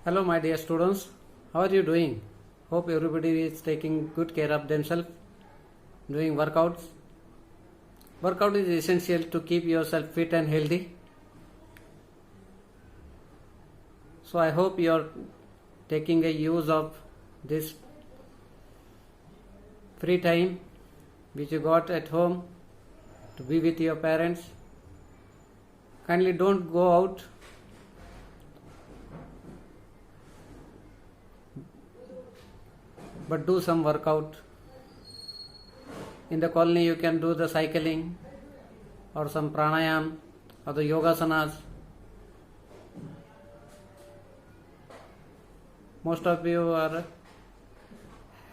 Hello my dear students, how are you doing? Hope everybody is taking good care of themselves, doing workouts. Workout is essential to keep yourself fit and healthy. So I hope you are taking a use of this free time which you got at home to be with your parents. Kindly don't go out. But do some workout. In the colony you can do the cycling or some pranayam or the yogasanas. Most of you are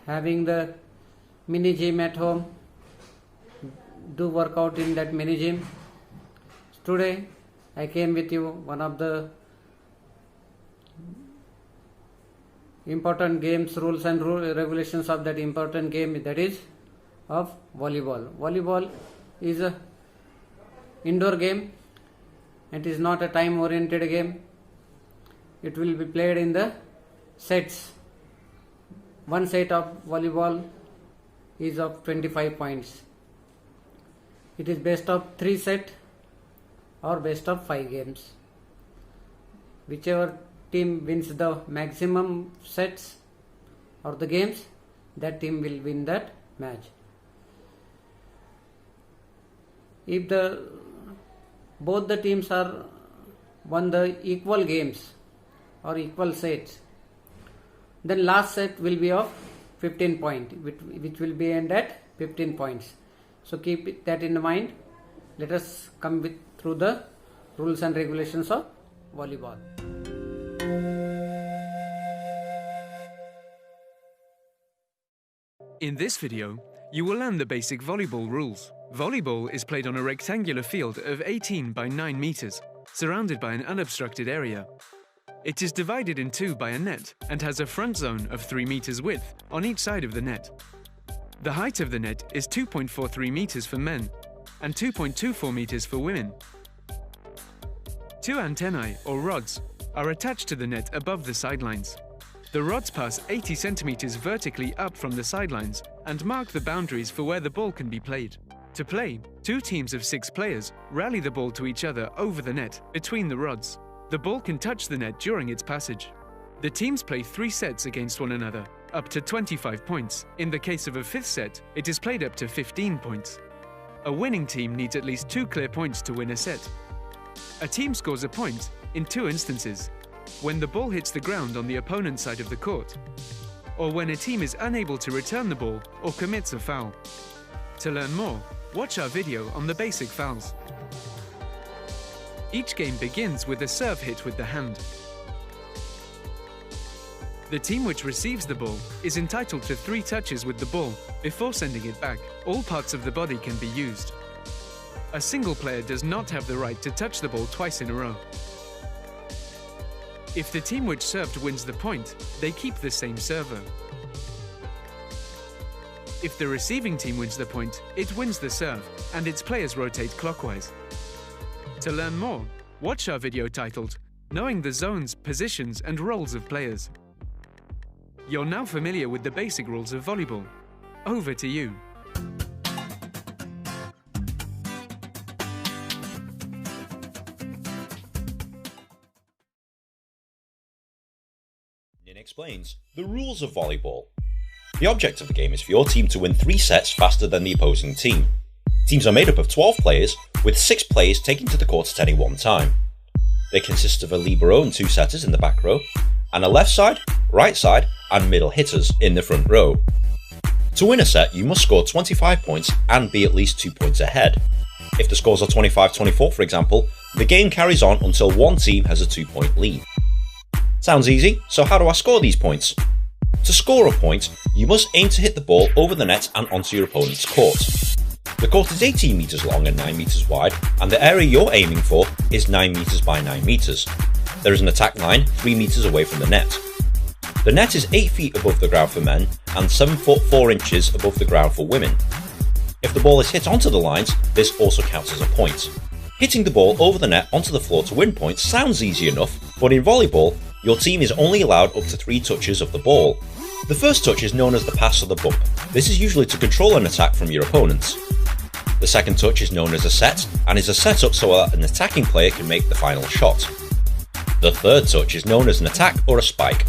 having the mini gym at home. Do workout in that mini gym. Today I came with you one of the important games, rules and regulations of that important game, that is of volleyball. Volleyball is a indoor game and is not a time oriented game. It will be played in the sets. One set of volleyball is of 25 points. It is best of 3 set or best of 5 games. Whichever team wins the maximum sets or the games, that team will win that match. If both the teams are won the equal games or equal sets, then last set will be of 15 points, which will be end at 15 points. So keep that in mind. Let us come through the rules and regulations of volleyball. In this video, you will learn the basic volleyball rules. Volleyball is played on a rectangular field of 18 by 9 meters, surrounded by an unobstructed area. It is divided in two by a net and has a front zone of 3 meters width on each side of the net. The height of the net is 2.43 meters for men and 2.24 meters for women. 2 antennae or rods are attached to the net above the sidelines. The rods pass 80 centimeters vertically up from the sidelines and mark the boundaries for where the ball can be played. To play, 2 teams of 6 players rally the ball to each other over the net between the rods. The ball can touch the net during its passage. The teams play 3 sets against one another, up to 25 points. In the case of a 5th set, it is played up to 15 points. A winning team needs at least 2 clear points to win a set. A team scores a point in 2 instances: when the ball hits the ground on the opponent's side of the court, or when a team is unable to return the ball or commits a foul. To learn more, watch our video on the basic fouls. Each game begins with a serve hit with the hand. The team which receives the ball is entitled to 3 touches with the ball before sending it back. All parts of the body can be used. A single player does not have the right to touch the ball twice in a row. If the team which served wins the point, they keep the same server. If the receiving team wins the point, it wins the serve, and its players rotate clockwise. To learn more, watch our video titled Knowing the Zones, Positions and Roles of Players. You're now familiar with the basic rules of volleyball. Over to you. Explains the rules of volleyball. The object of the game is for your team to win 3 sets faster than the opposing team. Teams are made up of 12 players, with 6 players taking to the court at any one time. They consist of a libero and 2 setters in the back row, and a left side, right side and middle hitters in the front row. To win a set, you must score 25 points and be at least 2 points ahead. If the scores are 25-24 for example, the game carries on until one team has a 2-point lead. Sounds easy, so how do I score these points? To score a point, you must aim to hit the ball over the net and onto your opponent's court. The court is 18 meters long and 9 meters wide, and the area you're aiming for is 9 meters by 9 meters. There is an attack line 3 meters away from the net. The net is 8 feet above the ground for men and 7 foot 4 inches above the ground for women. If the ball is hit onto the lines, this also counts as a point. Hitting the ball over the net onto the floor to win points sounds easy enough, but in volleyball, your team is only allowed up to 3 touches of the ball. The first touch is known as the pass or the bump. This is usually to control an attack from your opponents. The second touch is known as a set, and is a setup so that an attacking player can make the final shot. The third touch is known as an attack or a spike.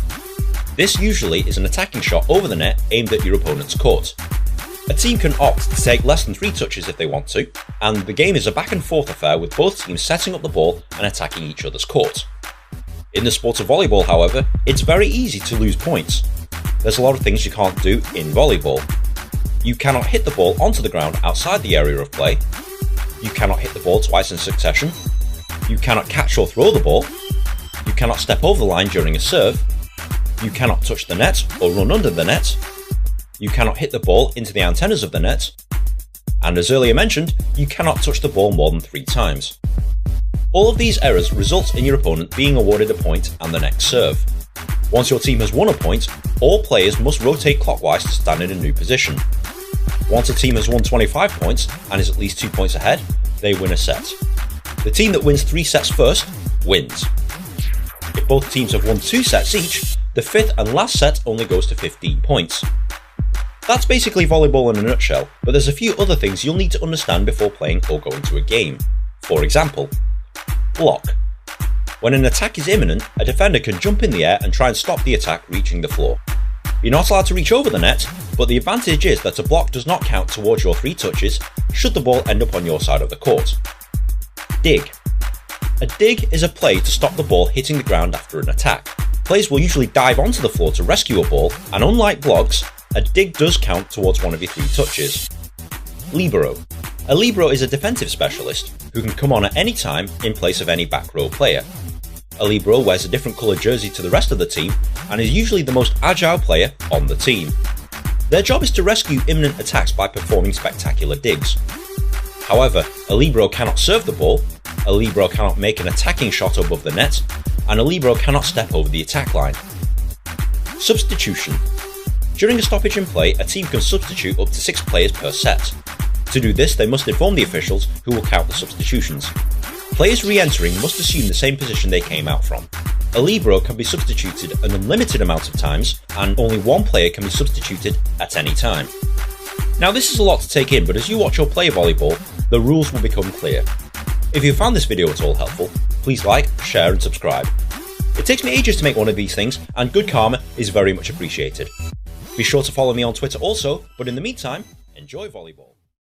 This usually is an attacking shot over the net aimed at your opponent's court. A team can opt to take less than 3 touches if they want to, and the game is a back and forth affair with both teams setting up the ball and attacking each other's court. In the sport of volleyball, however, it's very easy to lose points. There's a lot of things you can't do in volleyball. You cannot hit the ball onto the ground outside the area of play. You cannot hit the ball twice in succession. You cannot catch or throw the ball. You cannot step over the line during a serve. You cannot touch the net or run under the net. You cannot hit the ball into the antennas of the net. And as earlier mentioned, you cannot touch the ball more than 3 times. All of these errors result in your opponent being awarded a point and the next serve. Once your team has won a point, all players must rotate clockwise to stand in a new position. Once a team has won 25 points and is at least 2 points ahead, they win a set. The team that wins 3 sets first wins. If both teams have won 2 sets each, the 5th and last set only goes to 15 points. That's basically volleyball in a nutshell, but there's a few other things you'll need to understand before playing or going to a game. For example, block. When an attack is imminent, a defender can jump in the air and try and stop the attack reaching the floor. You're not allowed to reach over the net, but the advantage is that a block does not count towards your 3 touches should the ball end up on your side of the court. Dig. A dig is a play to stop the ball hitting the ground after an attack. Players will usually dive onto the floor to rescue a ball, and unlike blocks, a dig does count towards one of your 3 touches. Libero. A libero is a defensive specialist who can come on at any time in place of any back row player. A libero wears a different coloured jersey to the rest of the team and is usually the most agile player on the team. Their job is to rescue imminent attacks by performing spectacular digs. However, a libero cannot serve the ball, a libero cannot make an attacking shot above the net, and a libero cannot step over the attack line. Substitution. During a stoppage in play, a team can substitute up to 6 players per set. To do this, they must inform the officials who will count the substitutions. Players re-entering must assume the same position they came out from. A libero can be substituted an unlimited amount of times, and only 1 player can be substituted at any time. Now this is a lot to take in, but as you watch or play volleyball, the rules will become clear. If you found this video at all helpful, please like, share and subscribe. It takes me ages to make one of these things, and good karma is very much appreciated. Be sure to follow me on Twitter also, but in the meantime, enjoy volleyball.